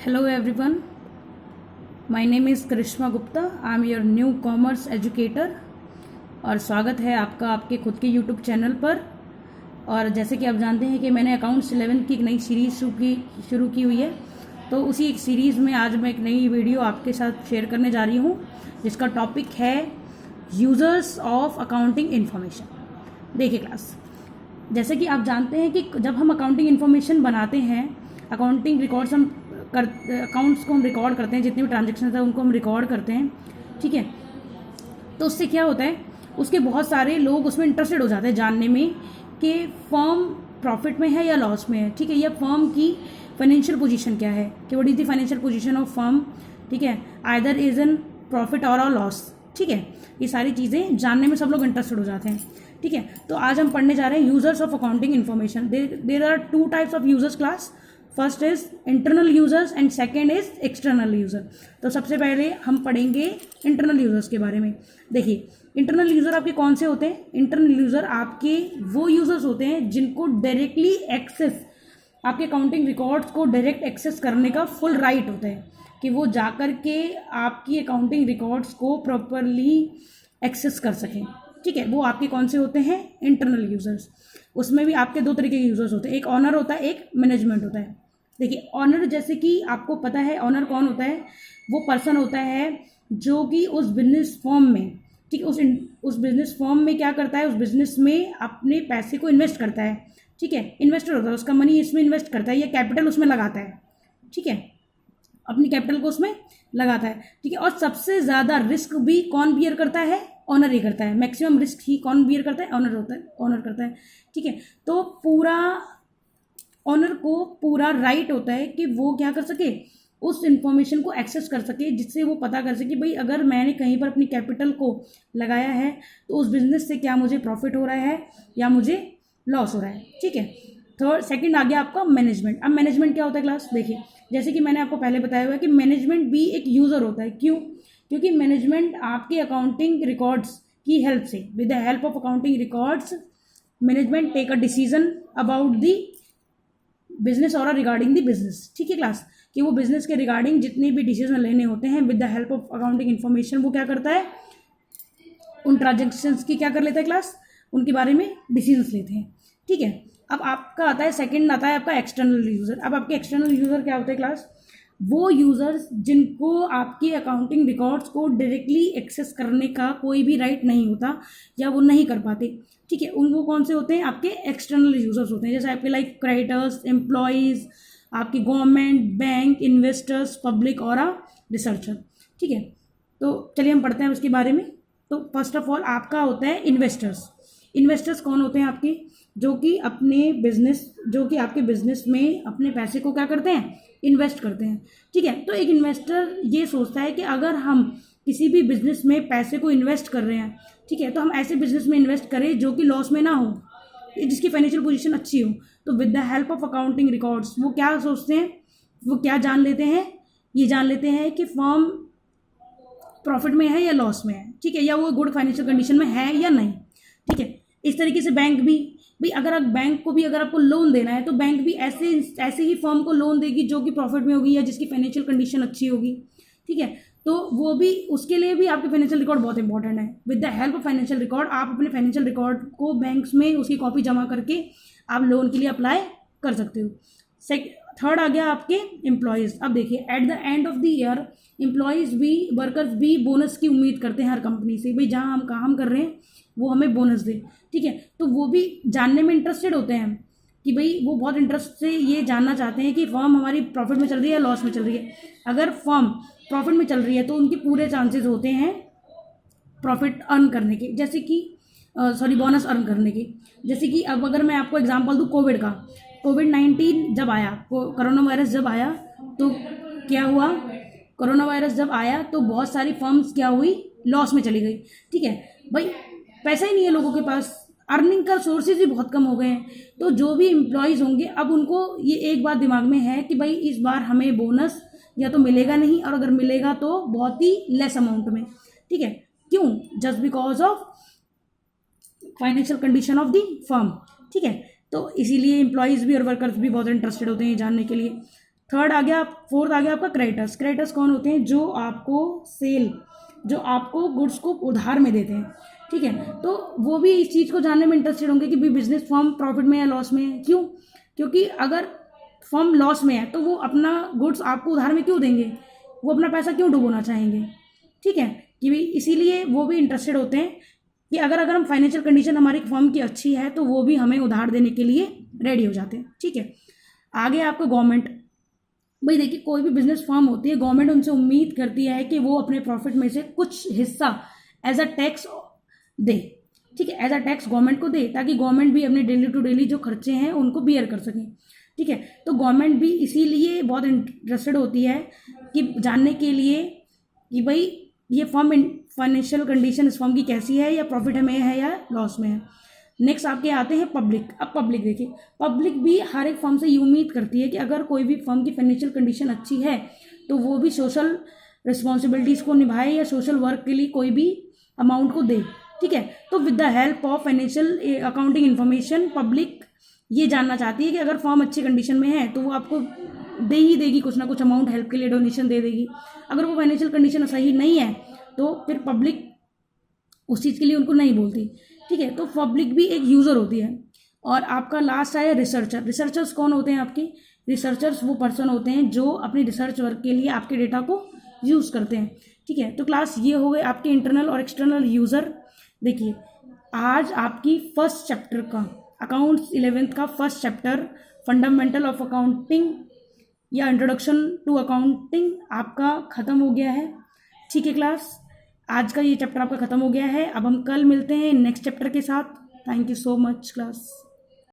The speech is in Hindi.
Hello everyone, my name is Krishma Gupta. I am your new commerce educator और स्वागत है आपका आपके खुद के YouTube चैनल पर। और जैसे कि आप जानते हैं कि मैंने अकाउंट्स 11 की एक नई सीरीज़ शुरू की हुई है, तो उसी एक सीरीज़ में आज मैं एक नई वीडियो आपके साथ शेयर करने जा रही हूँ जिसका टॉपिक है यूज़र्स ऑफ अकाउंटिंग इन्फॉर्मेशन। देखिए क्लास, जैसे कि आप जानते हैं कि जब हम अकाउंटिंग इन्फॉर्मेशन बनाते हैं, अकाउंटिंग रिकॉर्ड्स अकाउंट्स को हम रिकॉर्ड करते हैं, जितने भी ट्रांजेक्शन है उनको हम रिकॉर्ड करते हैं, ठीक है। तो उससे क्या होता है, उसके बहुत सारे लोग उसमें इंटरेस्टेड हो जाते हैं जानने में कि फर्म प्रॉफिट में है या लॉस में है, ठीक है, या फर्म की फाइनेंशियल पोजीशन क्या है, कि what is the financial position of firm, ठीक है, आइदर इज इन प्रॉफिट और लॉस, ठीक है। ये सारी चीज़ें जानने में सब लोग इंटरेस्टेड हो जाते हैं, ठीक है। तो आज हम पढ़ने जा रहे हैं users of accounting information. There are two types of users class. First is internal users and second is external user. तो सबसे पहले हम पढ़ेंगे इंटरनल यूजर्स के बारे में। देखिए, इंटरनल यूजर आपके कौन से होते हैं? इंटरनल यूजर आपके वो यूजर्स होते हैं जिनको डायरेक्टली एक्सेस, आपके अकाउंटिंग रिकॉर्ड्स को डायरेक्ट एक्सेस करने का फुल राइट होता है, कि वो जाकर के आपकी अकाउंटिंग रिकॉर्ड्स को प्रॉपरली एक्सेस कर सकें, ठीक है। वो आपके कौन से होते हैं? Internal users. उसमें भी आपके दो तरीके के यूजर्स होते हैं, एक ऑनर होता है, एक मैनेजमेंट होता है। देखिए, ऑनर, जैसे कि आपको पता है ऑनर कौन होता है? वो पर्सन होता है जो कि उस बिजनेस फॉर्म में, ठीक, उस बिजनेस फॉर्म में क्या करता है, उस बिजनेस में अपने पैसे को इन्वेस्ट करता है, ठीक है। इन्वेस्टर होता है, उसका मनी इसमें इन्वेस्ट करता है या कैपिटल उसमें लगाता है, ठीक है, अपनी कैपिटल को उसमें लगाता है, ठीक है। और सबसे ज़्यादा रिस्क भी कौन बियर करता है? ऑनर ही करता है। मैक्सिमम रिस्क ही कौन बियर करता है? ऑनर होता है, ऑनर करता है, ठीक है। तो पूरा ऑनर को पूरा राइट होता है कि वो क्या कर सके, उस इंफॉर्मेशन को एक्सेस कर सके, जिससे वो पता कर सके भाई अगर मैंने कहीं पर अपनी कैपिटल को लगाया है तो उस बिजनेस से क्या मुझे प्रॉफिट हो रहा है या मुझे लॉस हो रहा है, ठीक है। सेकंड आ गया आपका मैनेजमेंट। अब मैनेजमेंट क्या होता है क्लास? देखिए, जैसे कि मैंने आपको पहले बताया हुआ है कि मैनेजमेंट भी एक यूज़र होता है। क्यों? क्योंकि मैनेजमेंट आपके अकाउंटिंग रिकॉर्ड्स की हेल्प से, with the help of accounting records, management take a decision about the business और रिगार्डिंग द बिजनेस, ठीक है क्लास, कि वो बिजनेस के रिगार्डिंग जितने भी डिसीजन लेने होते हैं with the help of accounting information, वो क्या करता है, उन ट्रांजेक्शन्स की क्या कर लेता है क्लास, उनके बारे में डिसीजंस लेते हैं, ठीक है। अब आपका आता है, सेकंड आता है आपका एक्सटर्नल यूज़र। अब आपके एक्सटर्नल यूज़र क्या होते हैं क्लास? वो यूज़र्स जिनको आपके अकाउंटिंग रिकॉर्ड्स को डायरेक्टली एक्सेस करने का कोई भी राइट नहीं होता या वो नहीं कर पाते, ठीक है, उनको कौन से होते हैं? आपके एक्सटर्नल यूज़र्स होते हैं। जैसे आपके लाइक क्रेडिटर्स, एम्प्लॉयज़, आपकी गवर्नमेंट, बैंक, इन्वेस्टर्स, पब्लिक और रिसर्चर, ठीक है। तो चलिए हम पढ़ते हैं उसके बारे में। तो फर्स्ट ऑफ ऑल आपका होता है इन्वेस्टर्स। इन्वेस्टर्स कौन होते हैं आपके? जो कि आपके बिजनेस में अपने पैसे को क्या करते हैं? इन्वेस्ट करते हैं, ठीक है। तो एक इन्वेस्टर ये सोचता है कि अगर हम किसी भी बिजनेस में पैसे को इन्वेस्ट कर रहे हैं, ठीक है, तो हम ऐसे बिजनेस में इन्वेस्ट करें जो कि लॉस में ना हो, जिसकी फाइनेंशियल पोजीशन अच्छी हो। तो with the help of accounting records वो क्या सोचते हैं, वो क्या जान लेते हैं, ये जान लेते हैं कि फर्म प्रॉफिट में है या लॉस में है, ठीक है, या वो गुड फाइनेंशियल कंडीशन में है या नहीं, ठीक है। इस तरीके से बैंक भी, भाई अगर आप बैंक को भी अगर आपको लोन देना है तो बैंक भी ऐसे ही फर्म को लोन देगी जो कि प्रॉफिट में होगी या जिसकी फाइनेंशियल कंडीशन अच्छी होगी, ठीक है। तो वो भी, उसके लिए भी आपके फाइनेंशियल रिकॉर्ड बहुत इंपॉर्टेंट है। With the help of financial record आप अपने फाइनेंशियल रिकॉर्ड को बैंक्स में उसकी कॉपी जमा करके आप लोन के लिए अप्लाई कर सकते हो। थर्ड आ गया आपके एम्प्लॉयज़। अब देखिए, at the end of the year employees भी, वर्कर्स भी बोनस की उम्मीद करते हैं हर कंपनी से, भाई जहाँ हम काम कर रहे हैं वो हमें बोनस दे, ठीक है। तो वो भी जानने में इंटरेस्टेड होते हैं कि भाई वो बहुत इंटरेस्ट से ये जानना चाहते हैं कि फर्म हमारी प्रॉफिट में चल रही है या लॉस में चल रही है। अगर फर्म प्रॉफिट में चल रही है तो उनके पूरे चांसेस होते हैं प्रॉफिट अर्न करने के, जैसे कि बोनस अर्न करने के। जैसे कि अब अगर मैं आपको एग्जांपल दूँ कोविड का, कोविड-19 जब आया, कोरोना वायरस जब आया तो क्या हुआ, कोरोना वायरस जब आया तो बहुत सारी फर्म्स क्या हुई, लॉस में चली गई, ठीक है। भाई पैसा ही नहीं है लोगों के पास, अर्निंग का सोर्सेज ही बहुत कम हो गए हैं। तो जो भी एम्प्लॉयज़ होंगे, अब उनको ये एक बात दिमाग में है कि भाई इस बार हमें बोनस या तो मिलेगा नहीं, और अगर मिलेगा तो बहुत ही लेस अमाउंट में, ठीक है। क्यों? Just because of financial condition of the firm, ठीक है। तो इसीलिए एम्प्लॉयज़ भी और वर्कर्स भी बहुत इंटरेस्टेड होते हैं जानने के लिए। थर्ड आ गया, फोर्थ आ गया आपका क्रेडिटर्स। क्रेडिटर्स कौन होते हैं? जो आपको गुड्स को उधार में देते हैं, ठीक है। तो वो भी इस चीज़ को जानने में इंटरेस्टेड होंगे कि भी बिजनेस फर्म प्रॉफिट में है लॉस में है। क्यों? क्योंकि अगर फर्म लॉस में है तो वो अपना गुड्स आपको उधार में क्यों देंगे, वो अपना पैसा क्यों डुबोना चाहेंगे, ठीक है। कि भी इसीलिए वो भी इंटरेस्टेड होते हैं कि अगर हम फाइनेंशियल कंडीशन हमारी फर्म की अच्छी है तो वो भी हमें उधार देने के लिए रेडी हो जाते हैं, ठीक है। आगे आपको गवर्नमेंट, भाई देखिए कोई भी बिजनेस फर्म होती है, गवर्नमेंट उनसे उम्मीद करती है कि वो अपने प्रॉफिट में से कुछ हिस्सा एज अ टैक्स दे, ठीक है, एज अ टैक्स गवर्नमेंट को दे, ताकि गवर्नमेंट भी अपने डेली टू डेली जो खर्चे हैं उनको बियर कर सकें, ठीक है। तो गवर्नमेंट भी इसीलिए बहुत इंटरेस्टेड होती है कि जानने के लिए कि भाई ये फर्म फाइनेंशियल कंडीशन इस फर्म की कैसी है, या प्रॉफिट में है या लॉस में है। नेक्स्ट आपके आते हैं पब्लिक। अब पब्लिक देखिए, पब्लिक भी हर एक फर्म से ये उम्मीद करती है कि अगर कोई भी फर्म की फाइनेंशियल कंडीशन अच्छी है तो वो भी सोशल रिस्पॉन्सिबिलिटीज़ को निभाए या सोशल वर्क के लिए कोई भी अमाउंट को दे, ठीक है। तो with the help of financial accounting information, public ये जानना चाहती है कि अगर फर्म अच्छी कंडीशन में है तो वो आपको दे ही देगी कुछ ना कुछ अमाउंट, हेल्प के लिए डोनेशन दे देगी। अगर वो फाइनेंशियल कंडीशन सही नहीं है तो फिर पब्लिक उस चीज़ के लिए उनको नहीं बोलती, ठीक है। तो पब्लिक भी एक यूज़र होती है। और आपका लास्ट आया रिसर्चर। रिसर्चर्स कौन होते हैं आपके? रिसर्चर्स वो पर्सन होते हैं जो अपनी रिसर्च वर्क के लिए आपके डेटा को यूज़ करते हैं, ठीक है। तो क्लास ये हो गए आपके इंटरनल और एक्सटर्नल यूज़र। देखिए आज आपकी फर्स्ट चैप्टर का अकाउंट्स 11th का first chapter fundamental of accounting या इंट्रोडक्शन टू अकाउंटिंग आपका ख़त्म हो गया है, ठीक है। क्लास आज का ये चैप्टर आपका ख़त्म हो गया है। अब हम कल मिलते हैं नेक्स्ट चैप्टर के साथ। Thank you so much class.